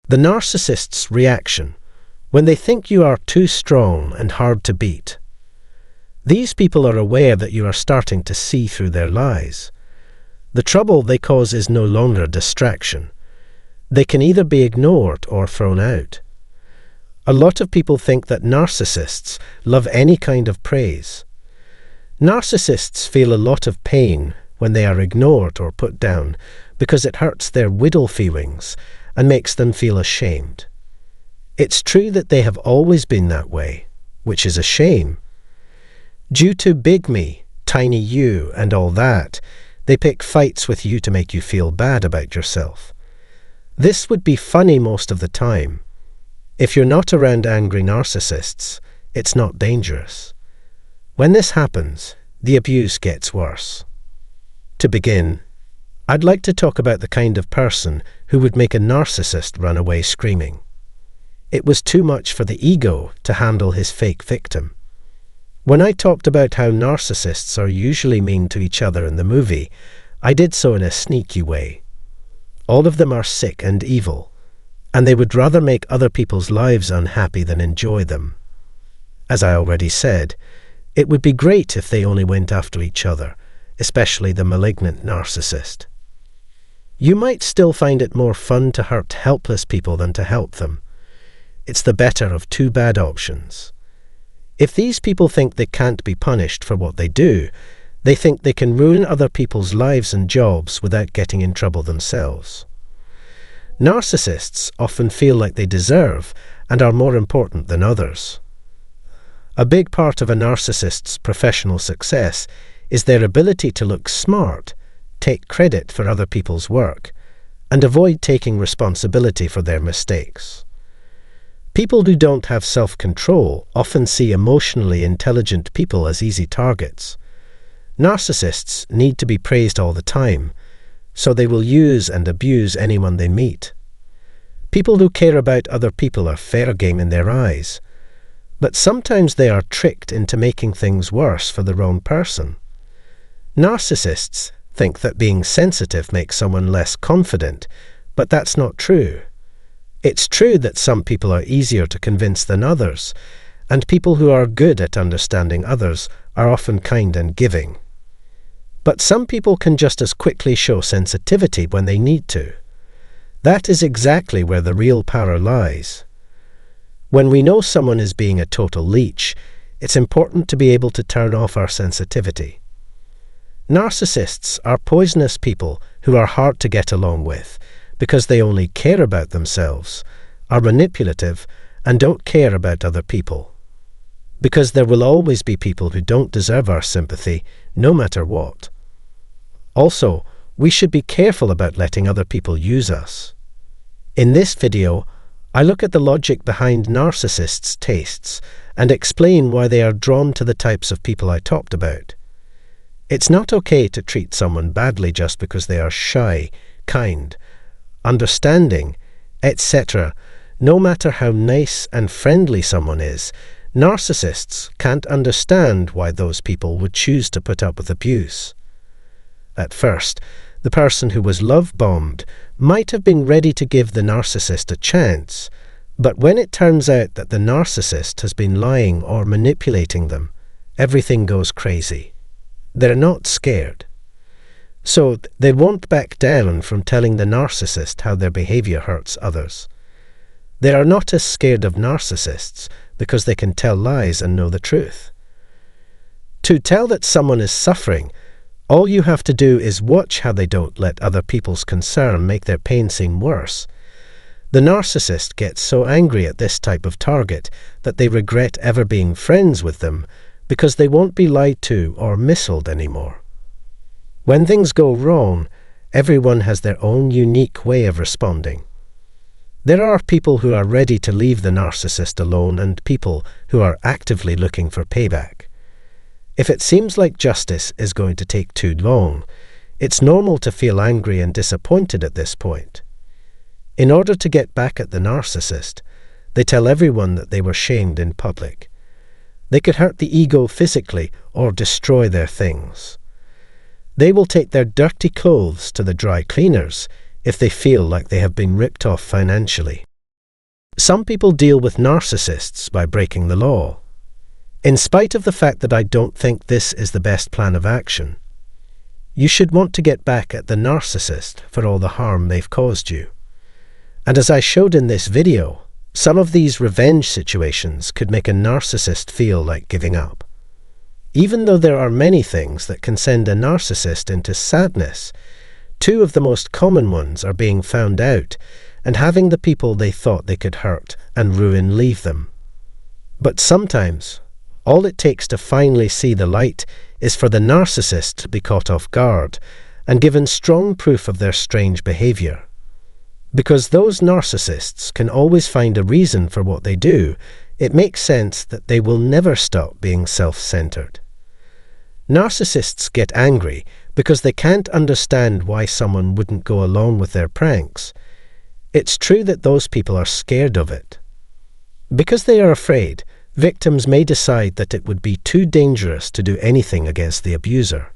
The narcissist's reaction when they think you are too strong and hard to beat. These people are aware that you are starting to see through their lies. The trouble they cause is no longer a distraction. They can either be ignored or thrown out. A lot of people think that narcissists love any kind of praise. Narcissists feel a lot of pain when they are ignored or put down because it hurts their widdle feewings and makes them feel ashamed. It's true that they have always been that way, which is a shame. Due to big me, tiny you, and all that, they pick fights with you to make you feel bad about yourself. This would be funny most of the time. If you're not around angry narcissists, it's not dangerous. When this happens, the abuse gets worse. To begin, I'd like to talk about the kind of person who would make a narcissist run away screaming. It was too much for the ego to handle his fake victim. When I talked about how narcissists are usually mean to each other in the movie, I did so in a sneaky way. All of them are sick and evil, and they would rather make other people's lives unhappy than enjoy them. As I already said, it would be great if they only went after each other, especially the malignant narcissist. You might still find it more fun to hurt helpless people than to help them. It's the better of two bad options. If these people think they can't be punished for what they do, they think they can ruin other people's lives and jobs without getting in trouble themselves. Narcissists often feel like they deserve and are more important than others. A big part of a narcissist's professional success is their ability to look smart, take credit for other people's work, and avoid taking responsibility for their mistakes. People who don't have self-control often see emotionally intelligent people as easy targets. Narcissists need to be praised all the time, so they will use and abuse anyone they meet. People who care about other people are fair game in their eyes, but sometimes they are tricked into making things worse for the wrong person. Narcissists think that being sensitive makes someone less confident, but that's not true. It's true that some people are easier to convince than others, and people who are good at understanding others are often kind and giving. But some people can just as quickly show sensitivity when they need to. That is exactly where the real power lies. When we know someone is being a total leech, it's important to be able to turn off our sensitivity. Narcissists are poisonous people who are hard to get along with because they only care about themselves, are manipulative, and don't care about other people. Because there will always be people who don't deserve our sympathy, no matter what. Also, we should be careful about letting other people use us. In this video, I look at the logic behind narcissists' tastes and explain why they are drawn to the types of people I talked about. It's not okay to treat someone badly just because they are shy, kind, understanding, etc. No matter how nice and friendly someone is, narcissists can't understand why those people would choose to put up with abuse. At first, the person who was love-bombed might have been ready to give the narcissist a chance, but when it turns out that the narcissist has been lying or manipulating them, everything goes crazy. They're not scared. So they won't back down from telling the narcissist how their behavior hurts others. They are not as scared of narcissists because they can tell lies and know the truth. To tell that someone is suffering, all you have to do is watch how they don't let other people's concern make their pain seem worse. The narcissist gets so angry at this type of target that they regret ever being friends with them because they won't be lied to or misled anymore. When things go wrong, everyone has their own unique way of responding. There are people who are ready to leave the narcissist alone and people who are actively looking for payback. If it seems like justice is going to take too long, it's normal to feel angry and disappointed at this point. In order to get back at the narcissist, they tell everyone that they were shamed in public. They could hurt the ego physically or destroy their things. They will take their dirty clothes to the dry cleaners if they feel like they have been ripped off financially. Some people deal with narcissists by breaking the law. In spite of the fact that I don't think this is the best plan of action, you should want to get back at the narcissist for all the harm they've caused you. And as I showed in this video, some of these revenge situations could make a narcissist feel like giving up. Even though there are many things that can send a narcissist into sadness, two of the most common ones are being found out and having the people they thought they could hurt and ruin leave them. But sometimes, all it takes to finally see the light is for the narcissist to be caught off guard and given strong proof of their strange behavior. Because those narcissists can always find a reason for what they do, it makes sense that they will never stop being self-centered. Narcissists get angry because they can't understand why someone wouldn't go along with their pranks. It's true that those people are scared of it. Because they are afraid, victims may decide that it would be too dangerous to do anything against the abuser.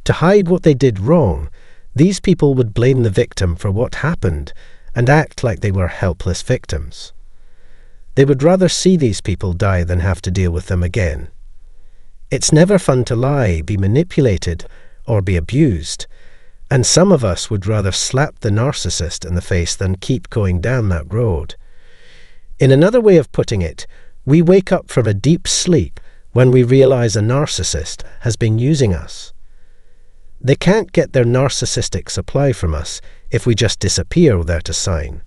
To hide what they did wrong, these people would blame the victim for what happened and act like they were helpless victims. They would rather see these people die than have to deal with them again. It's never fun to lie, be manipulated, or be abused, and some of us would rather slap the narcissist in the face than keep going down that road. In another way of putting it, we wake up from a deep sleep when we realize a narcissist has been using us. They can't get their narcissistic supply from us if we just disappear without a sign.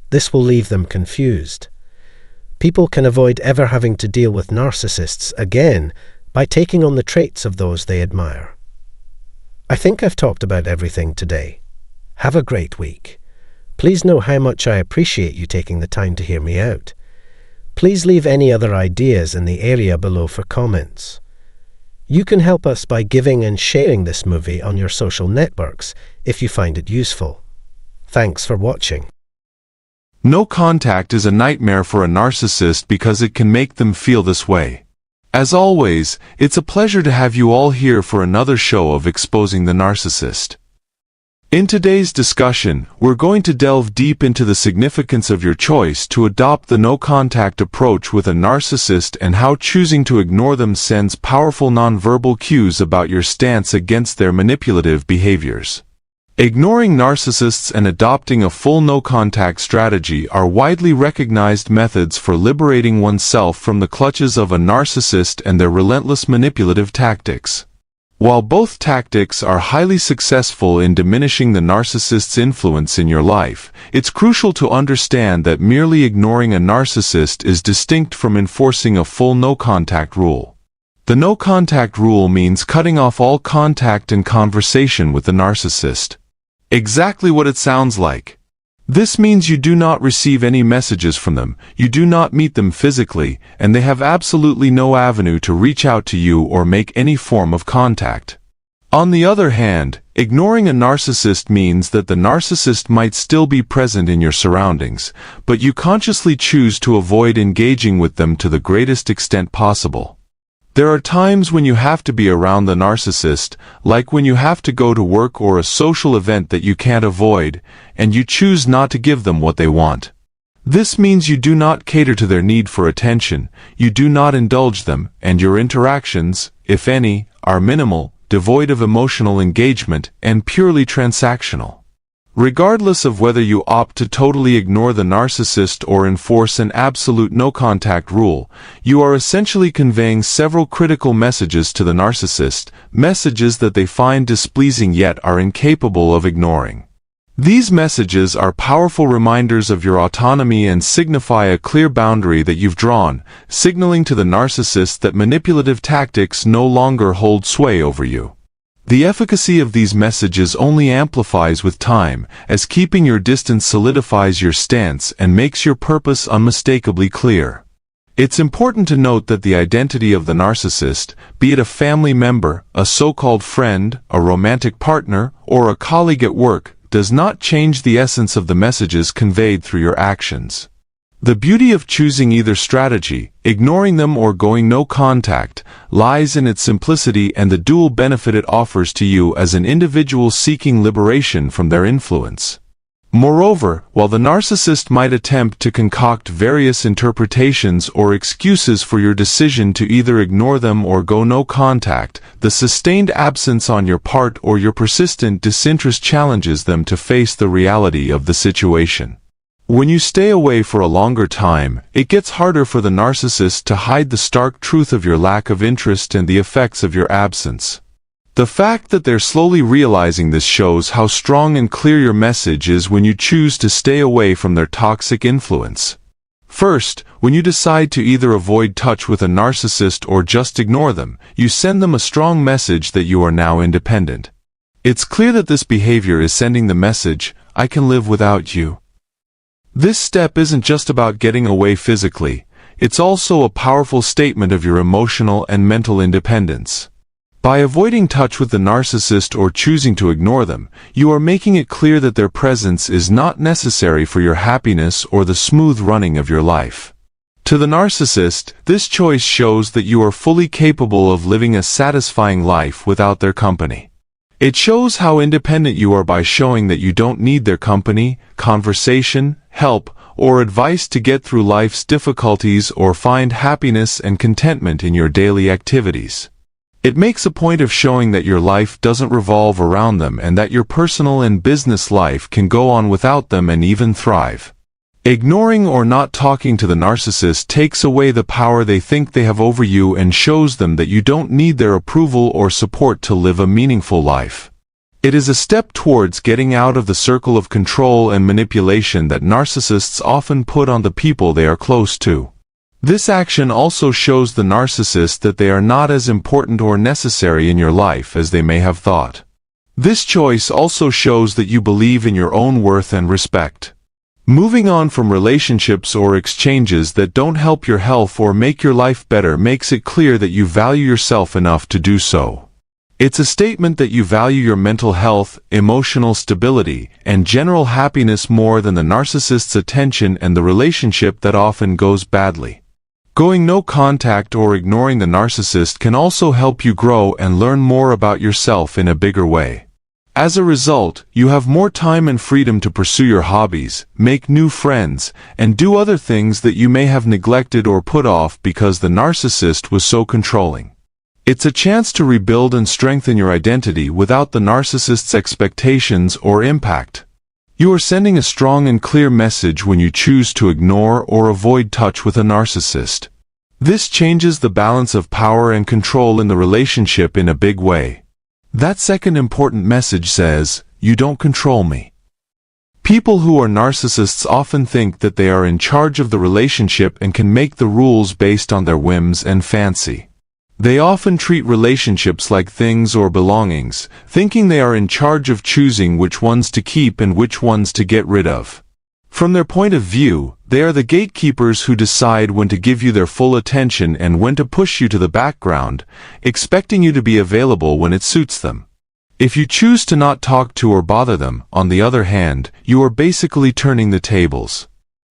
This will leave them confused. People can avoid ever having to deal with narcissists again by taking on the traits of those they admire. I think I've talked about everything today. Have a great week. Please know how much I appreciate you taking the time to hear me out. Please leave any other ideas in the area below for comments. You can help us by giving and sharing this movie on your social networks if you find it useful. Thanks for watching. No contact is a nightmare for a narcissist because it can make them feel this way. As always, it's a pleasure to have you all here for another show of Exposing the Narcissist. In today's discussion, we're going to delve deep into the significance of your choice to adopt the no-contact approach with a narcissist and how choosing to ignore them sends powerful nonverbal cues about your stance against their manipulative behaviors. Ignoring narcissists and adopting a full no-contact strategy are widely recognized methods for liberating oneself from the clutches of a narcissist and their relentless manipulative tactics. While both tactics are highly successful in diminishing the narcissist's influence in your life, it's crucial to understand that merely ignoring a narcissist is distinct from enforcing a full no-contact rule. The no-contact rule means cutting off all contact and conversation with the narcissist. Exactly what it sounds like. This means you do not receive any messages from them, you do not meet them physically, and they have absolutely no avenue to reach out to you or make any form of contact. On the other hand, ignoring a narcissist means that the narcissist might still be present in your surroundings, but you consciously choose to avoid engaging with them to the greatest extent possible. There are times when you have to be around the narcissist, like when you have to go to work or a social event that you can't avoid, and you choose not to give them what they want. This means you do not cater to their need for attention, you do not indulge them, and your interactions, if any, are minimal, devoid of emotional engagement, and purely transactional. Regardless of whether you opt to totally ignore the narcissist or enforce an absolute no-contact rule, you are essentially conveying several critical messages to the narcissist, messages that they find displeasing yet are incapable of ignoring. These messages are powerful reminders of your autonomy and signify a clear boundary that you've drawn, signaling to the narcissist that manipulative tactics no longer hold sway over you. The efficacy of these messages only amplifies with time, as keeping your distance solidifies your stance and makes your purpose unmistakably clear. It's important to note that the identity of the narcissist, be it a family member, a so-called friend, a romantic partner, or a colleague at work, does not change the essence of the messages conveyed through your actions. The beauty of choosing either strategy, ignoring them or going no contact, lies in its simplicity and the dual benefit it offers to you as an individual seeking liberation from their influence. Moreover, while the narcissist might attempt to concoct various interpretations or excuses for your decision to either ignore them or go no contact, the sustained absence on your part or your persistent disinterest challenges them to face the reality of the situation. When you stay away for a longer time, it gets harder for the narcissist to hide the stark truth of your lack of interest and the effects of your absence. The fact that they're slowly realizing this shows how strong and clear your message is when you choose to stay away from their toxic influence. First, when you decide to either avoid touch with a narcissist or just ignore them, you send them a strong message that you are now independent. It's clear that this behavior is sending the message, "I can live without you." This step isn't just about getting away physically, it's also a powerful statement of your emotional and mental independence. By avoiding touch with the narcissist or choosing to ignore them, you are making it clear that their presence is not necessary for your happiness or the smooth running of your life. To the narcissist, this choice shows that you are fully capable of living a satisfying life without their company. It shows how independent you are by showing that you don't need their company, conversation, help, or advice to get through life's difficulties or find happiness and contentment in your daily activities. It makes a point of showing that your life doesn't revolve around them and that your personal and business life can go on without them and even thrive. Ignoring or not talking to the narcissist takes away the power they think they have over you and shows them that you don't need their approval or support to live a meaningful life. It is a step towards getting out of the circle of control and manipulation that narcissists often put on the people they are close to. This action also shows the narcissist that they are not as important or necessary in your life as they may have thought. This choice also shows that you believe in your own worth and respect. Moving on from relationships or exchanges that don't help your health or make your life better makes it clear that you value yourself enough to do so. It's a statement that you value your mental health, emotional stability, and general happiness more than the narcissist's attention and the relationship that often goes badly. Going no contact or ignoring the narcissist can also help you grow and learn more about yourself in a bigger way. As a result, you have more time and freedom to pursue your hobbies, make new friends, and do other things that you may have neglected or put off because the narcissist was so controlling. It's a chance to rebuild and strengthen your identity without the narcissist's expectations or impact. You are sending a strong and clear message when you choose to ignore or avoid touch with a narcissist. This changes the balance of power and control in the relationship in a big way. That second important message says, "You don't control me." People who are narcissists often think that they are in charge of the relationship and can make the rules based on their whims and fancy. They often treat relationships like things or belongings, thinking they are in charge of choosing which ones to keep and which ones to get rid of. From their point of view, they are the gatekeepers who decide when to give you their full attention and when to push you to the background, expecting you to be available when it suits them. If you choose to not talk to or bother them, on the other hand, you are basically turning the tables.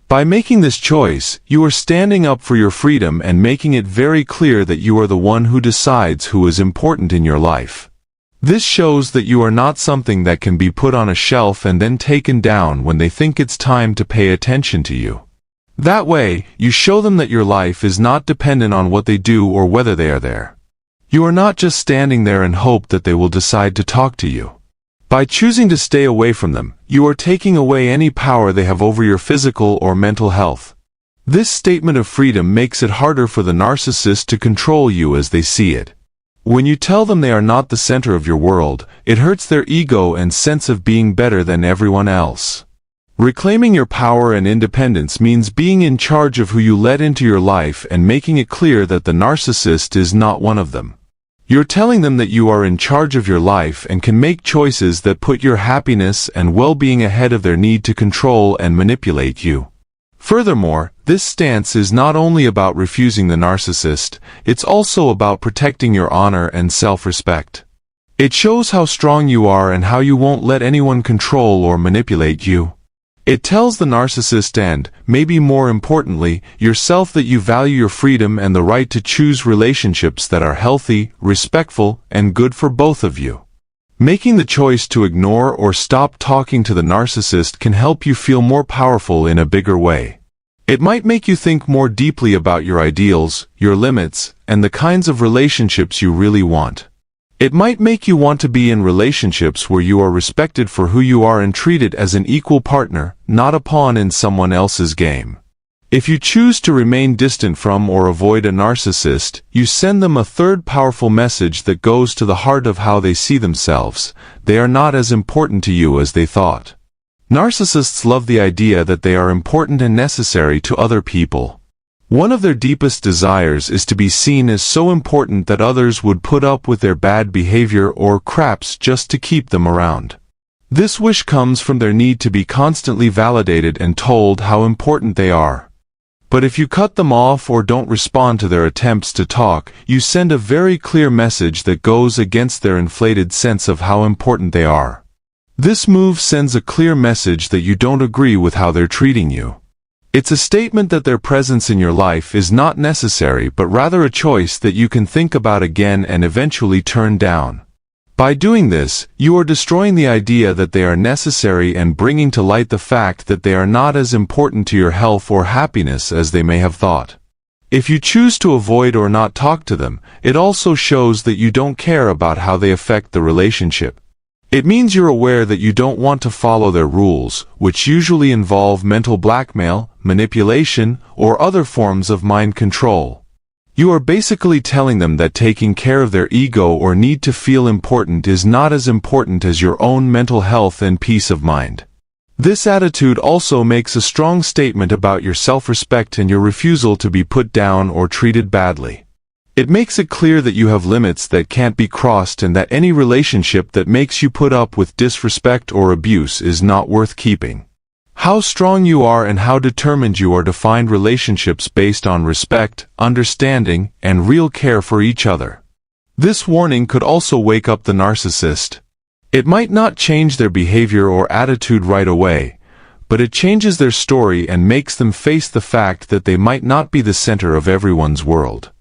By making this choice, you are standing up for your freedom and making it very clear that you are the one who decides who is important in your life. This shows that you are not something that can be put on a shelf and then taken down when they think it's time to pay attention to you. That way, you show them that your life is not dependent on what they do or whether they are there. You are not just standing there and hope that they will decide to talk to you. By choosing to stay away from them, you are taking away any power they have over your physical or mental health. This statement of freedom makes it harder for the narcissist to control you as they see it. When you tell them they are not the center of your world, it hurts their ego and sense of being better than everyone else. Reclaiming your power and independence means being in charge of who you let into your life and making it clear that the narcissist is not one of them. You're telling them that you are in charge of your life and can make choices that put your happiness and well-being ahead of their need to control and manipulate you. Furthermore, this stance is not only about refusing the narcissist, it's also about protecting your honor and self-respect. It shows how strong you are and how you won't let anyone control or manipulate you. It tells the narcissist and, maybe more importantly, yourself that you value your freedom and the right to choose relationships that are healthy, respectful, and good for both of you. Making the choice to ignore or stop talking to the narcissist can help you feel more powerful in a bigger way. It might make you think more deeply about your ideals, your limits, and the kinds of relationships you really want. It might make you want to be in relationships where you are respected for who you are and treated as an equal partner, not a pawn in someone else's game. If you choose to remain distant from or avoid a narcissist, you send them a third powerful message that goes to the heart of how they see themselves. They are not as important to you as they thought. Narcissists love the idea that they are important and necessary to other people. One of their deepest desires is to be seen as so important that others would put up with their bad behavior or craps just to keep them around. This wish comes from their need to be constantly validated and told how important they are. But if you cut them off or don't respond to their attempts to talk, you send a very clear message that goes against their inflated sense of how important they are. This move sends a clear message that you don't agree with how they're treating you. It's a statement that their presence in your life is not necessary but rather a choice that you can think about again and eventually turn down. By doing this, you are destroying the idea that they are necessary and bringing to light the fact that they are not as important to your health or happiness as they may have thought. If you choose to avoid or not talk to them, it also shows that you don't care about how they affect the relationship. It means you're aware that you don't want to follow their rules, which usually involve mental blackmail, manipulation, or other forms of mind control. You are basically telling them that taking care of their ego or need to feel important is not as important as your own mental health and peace of mind. This attitude also makes a strong statement about your self-respect and your refusal to be put down or treated badly. It makes it clear that you have limits that can't be crossed and that any relationship that makes you put up with disrespect or abuse is not worth keeping. How strong you are and how determined you are to find relationships based on respect, understanding, and real care for each other. This warning could also wake up the narcissist. It might not change their behavior or attitude right away, but it changes their story and makes them face the fact that they might not be the center of everyone's world.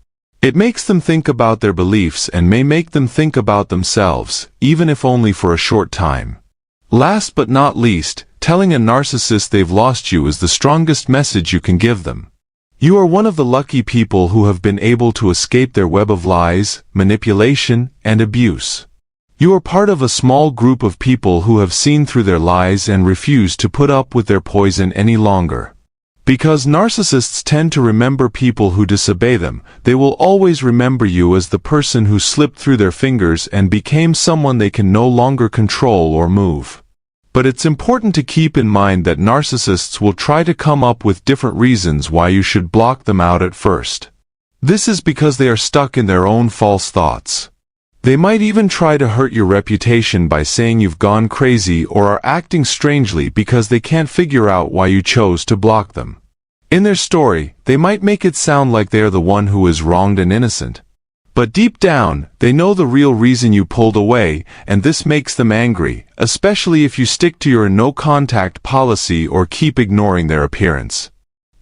It makes them think about their beliefs and may make them think about themselves, even if only for a short time. Last but not least, telling a narcissist they've lost you is the strongest message you can give them. You are one of the lucky people who have been able to escape their web of lies, manipulation, and abuse. You are part of a small group of people who have seen through their lies and refuse to put up with their poison any longer. Because narcissists tend to remember people who disobey them, they will always remember you as the person who slipped through their fingers and became someone they can no longer control or move. But it's important to keep in mind that narcissists will try to come up with different reasons why you should block them out at first. This is because they are stuck in their own false thoughts. They might even try to hurt your reputation by saying you've gone crazy or are acting strangely because they can't figure out why you chose to block them. In their story, they might make it sound like they are the one who is wronged and innocent. But deep down, they know the real reason you pulled away, and this makes them angry, especially if you stick to your no-contact policy or keep ignoring their appearance.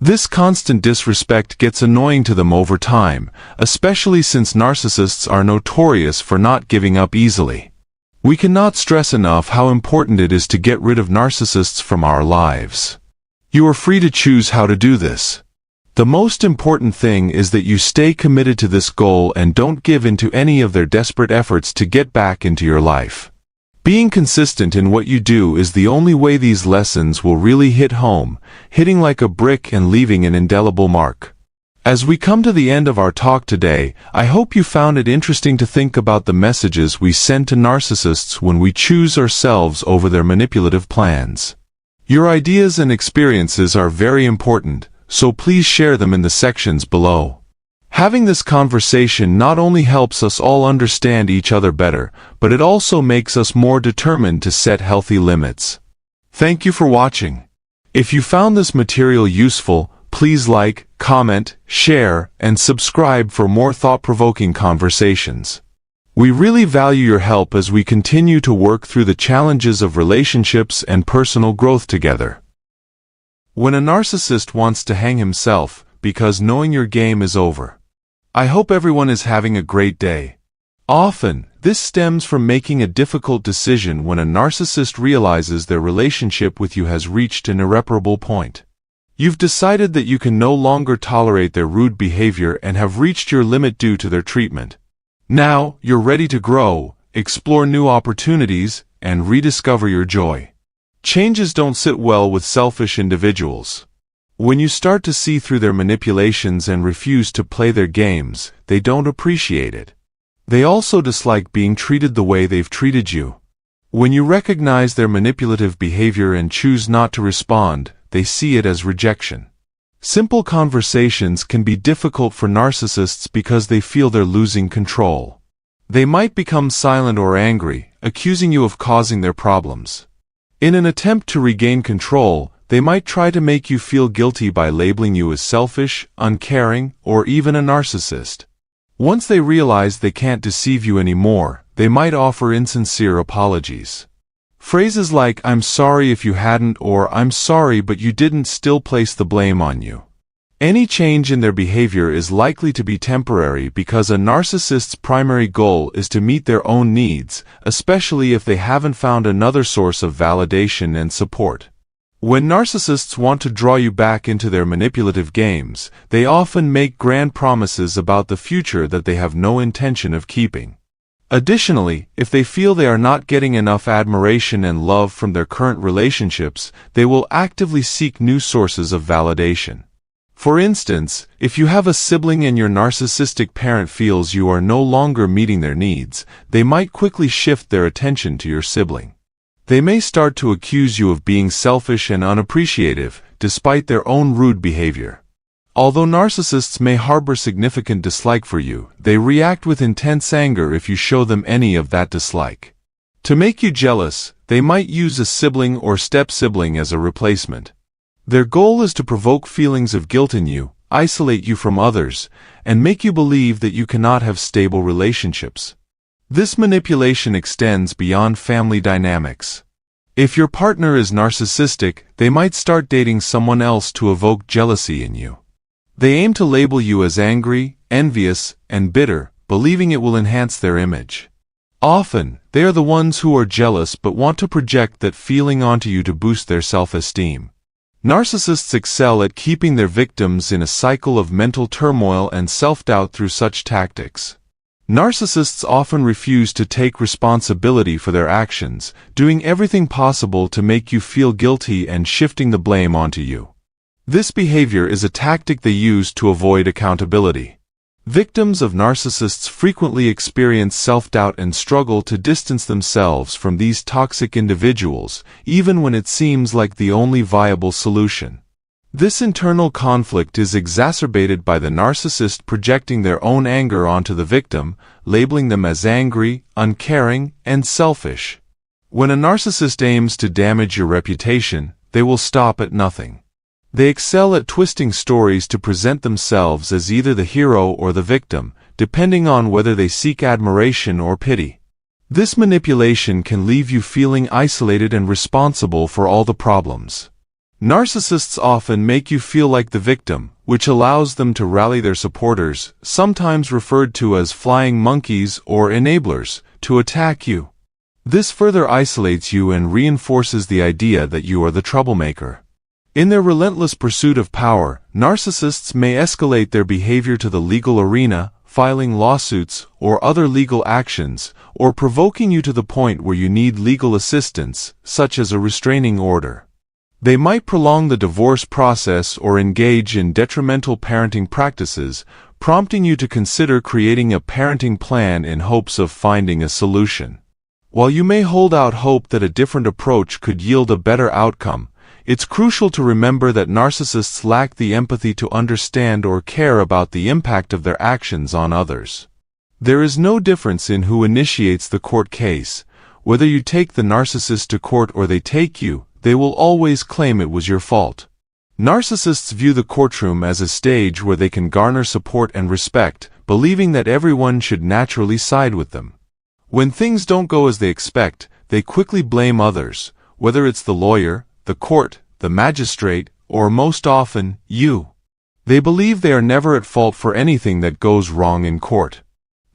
This constant disrespect gets annoying to them over time, especially since narcissists are notorious for not giving up easily. We cannot stress enough how important it is to get rid of narcissists from our lives. You are free to choose how to do this. The most important thing is that you stay committed to this goal and don't give in to any of their desperate efforts to get back into your life. Being consistent in what you do is the only way these lessons will really hit home, hitting like a brick and leaving an indelible mark. As we come to the end of our talk today, I hope you found it interesting to think about the messages we send to narcissists when we choose ourselves over their manipulative plans. Your ideas and experiences are very important, so please share them in the sections below. Having this conversation not only helps us all understand each other better, but it also makes us more determined to set healthy limits. Thank you for watching. If you found this material useful, please like, comment, share, and subscribe for more thought-provoking conversations. We really value your help as we continue to work through the challenges of relationships and personal growth together. When a narcissist wants to hang himself, because knowing your game is over. I hope everyone is having a great day. Often, This stems from making a difficult decision when a narcissist realizes their relationship with you has reached an irreparable point. You've decided that you can no longer tolerate their rude behavior and have reached your limit due to their treatment. Now, you're ready to grow, explore new opportunities, and rediscover your joy. Changes don't sit well with selfish individuals. When you start to see through their manipulations and refuse to play their games, they don't appreciate it. They also dislike being treated the way they've treated you. When you recognize their manipulative behavior and choose not to respond, they see it as rejection. Simple conversations can be difficult for narcissists because they feel they're losing control. They might become silent or angry, accusing you of causing their problems. In an attempt to regain control, they might try to make you feel guilty by labeling you as selfish, uncaring, or even a narcissist. Once they realize they can't deceive you anymore, they might offer insincere apologies. Phrases like, "I'm sorry if you hadn't," or "I'm sorry but you didn't," still place the blame on you. Any change in their behavior is likely to be temporary because a narcissist's primary goal is to meet their own needs, especially if they haven't found another source of validation and support. When narcissists want to draw you back into their manipulative games, they often make grand promises about the future that they have no intention of keeping. Additionally, if they feel they are not getting enough admiration and love from their current relationships, they will actively seek new sources of validation. For instance, if you have a sibling and your narcissistic parent feels you are no longer meeting their needs, they might quickly shift their attention to your sibling. They may start to accuse you of being selfish and unappreciative, despite their own rude behavior. Although narcissists may harbor significant dislike for you, they react with intense anger if you show them any of that dislike. To make you jealous, they might use a sibling or step-sibling as a replacement. Their goal is to provoke feelings of guilt in you, isolate you from others, and make you believe that you cannot have stable relationships. This manipulation extends beyond family dynamics. If your partner is narcissistic, they might start dating someone else to evoke jealousy in you. They aim to label you as angry, envious, and bitter, believing it will enhance their image. Often, they are the ones who are jealous but want to project that feeling onto you to boost their self-esteem. Narcissists excel at keeping their victims in a cycle of mental turmoil and self-doubt through such tactics. Narcissists often refuse to take responsibility for their actions, doing everything possible to make you feel guilty and shifting the blame onto you. This behavior is a tactic they use to avoid accountability. Victims of narcissists frequently experience self-doubt and struggle to distance themselves from these toxic individuals, even when it seems like the only viable solution. This internal conflict is exacerbated by the narcissist projecting their own anger onto the victim, labeling them as angry, uncaring, and selfish. When a narcissist aims to damage your reputation, they will stop at nothing. They excel at twisting stories to present themselves as either the hero or the victim, depending on whether they seek admiration or pity. This manipulation can leave you feeling isolated and responsible for all the problems. Narcissists often make you feel like the victim, which allows them to rally their supporters, sometimes referred to as flying monkeys or enablers, to attack you. This further isolates you and reinforces the idea that you are the troublemaker. In their relentless pursuit of power, narcissists may escalate their behavior to the legal arena, filing lawsuits or other legal actions, or provoking you to the point where you need legal assistance, such as a restraining order. They might prolong the divorce process or engage in detrimental parenting practices, prompting you to consider creating a parenting plan in hopes of finding a solution. While you may hold out hope that a different approach could yield a better outcome, it's crucial to remember that narcissists lack the empathy to understand or care about the impact of their actions on others. There is no difference in who initiates the court case. Whether you take the narcissist to court or they take you, they will always claim it was your fault. Narcissists view the courtroom as a stage where they can garner support and respect, believing that everyone should naturally side with them. When things don't go as they expect, they quickly blame others, whether it's the lawyer, the court, the magistrate, or most often, you. They believe they are never at fault for anything that goes wrong in court.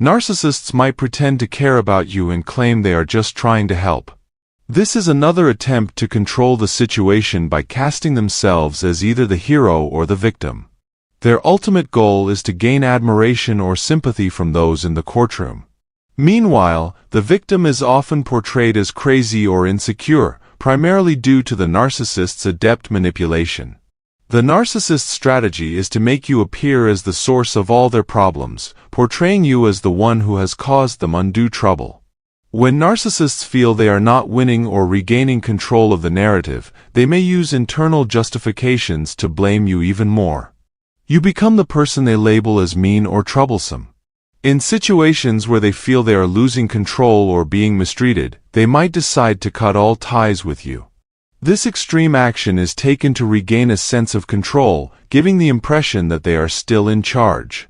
Narcissists might pretend to care about you and claim they are just trying to help. This is another attempt to control the situation by casting themselves as either the hero or the victim. Their ultimate goal is to gain admiration or sympathy from those in the courtroom. Meanwhile, the victim is often portrayed as crazy or insecure, primarily due to the narcissist's adept manipulation. The narcissist's strategy is to make you appear as the source of all their problems, portraying you as the one who has caused them undue trouble. When narcissists feel they are not winning or regaining control of the narrative, they may use internal justifications to blame you even more. You become the person they label as mean or troublesome. In situations where they feel they are losing control or being mistreated, they might decide to cut all ties with you. This extreme action is taken to regain a sense of control, giving the impression that they are still in charge.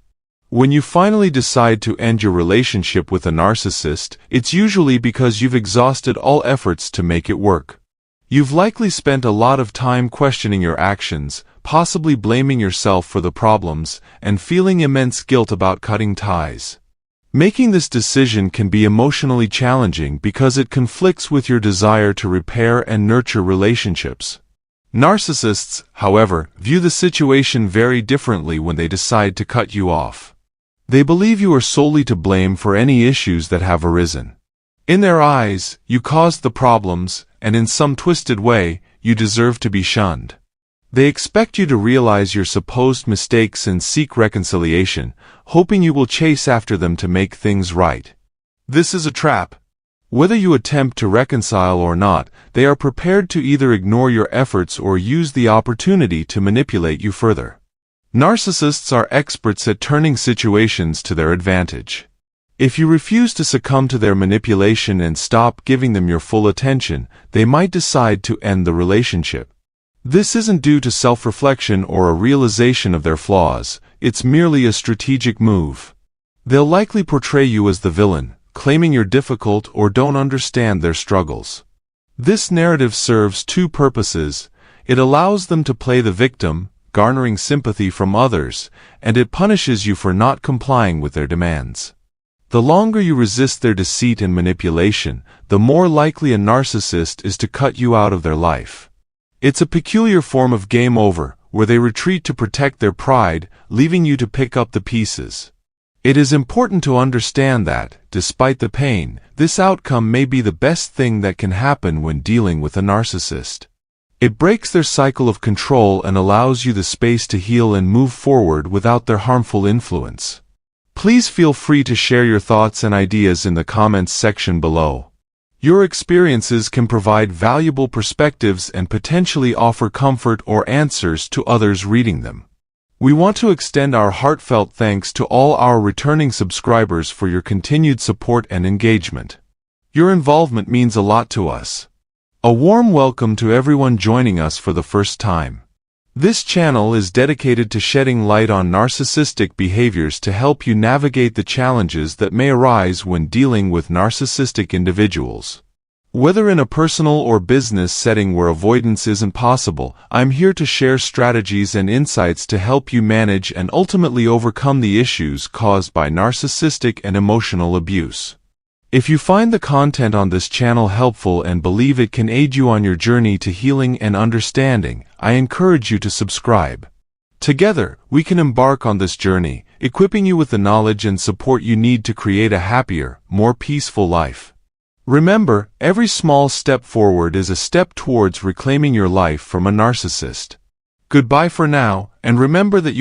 When you finally decide to end your relationship with a narcissist, it's usually because you've exhausted all efforts to make it work. You've likely spent a lot of time questioning your actions, possibly blaming yourself for the problems, and feeling immense guilt about cutting ties. Making this decision can be emotionally challenging because it conflicts with your desire to repair and nurture relationships. Narcissists, however, view the situation very differently when they decide to cut you off. They believe you are solely to blame for any issues that have arisen. In their eyes, you caused the problems, and in some twisted way, you deserve to be shunned. They expect you to realize your supposed mistakes and seek reconciliation, hoping you will chase after them to make things right. This is a trap. Whether you attempt to reconcile or not, they are prepared to either ignore your efforts or use the opportunity to manipulate you further. Narcissists are experts at turning situations to their advantage. If you refuse to succumb to their manipulation and stop giving them your full attention, they might decide to end the relationship. This isn't due to self-reflection or a realization of their flaws, it's merely a strategic move. They'll likely portray you as the villain, claiming you're difficult or don't understand their struggles. This narrative serves two purposes. It allows them to play the victim, garnering sympathy from others, and it punishes you for not complying with their demands. The longer you resist their deceit and manipulation, the more likely a narcissist is to cut you out of their life. It's a peculiar form of game over, where they retreat to protect their pride, leaving you to pick up the pieces. It is important to understand that, despite the pain, this outcome may be the best thing that can happen when dealing with a narcissist. It breaks their cycle of control and allows you the space to heal and move forward without their harmful influence. Please feel free to share your thoughts and ideas in the comments section below. Your experiences can provide valuable perspectives and potentially offer comfort or answers to others reading them. We want to extend our heartfelt thanks to all our returning subscribers for your continued support and engagement. Your involvement means a lot to us. A warm welcome to everyone joining us for the first time. This channel is dedicated to shedding light on narcissistic behaviors to help you navigate the challenges that may arise when dealing with narcissistic individuals. Whether in a personal or business setting where avoidance isn't possible, I'm here to share strategies and insights to help you manage and ultimately overcome the issues caused by narcissistic and emotional abuse. If you find the content on this channel helpful and believe it can aid you on your journey to healing and understanding, I encourage you to subscribe. Together, we can embark on this journey, equipping you with the knowledge and support you need to create a happier, more peaceful life. Remember, every small step forward is a step towards reclaiming your life from a narcissist. Goodbye for now, and remember that you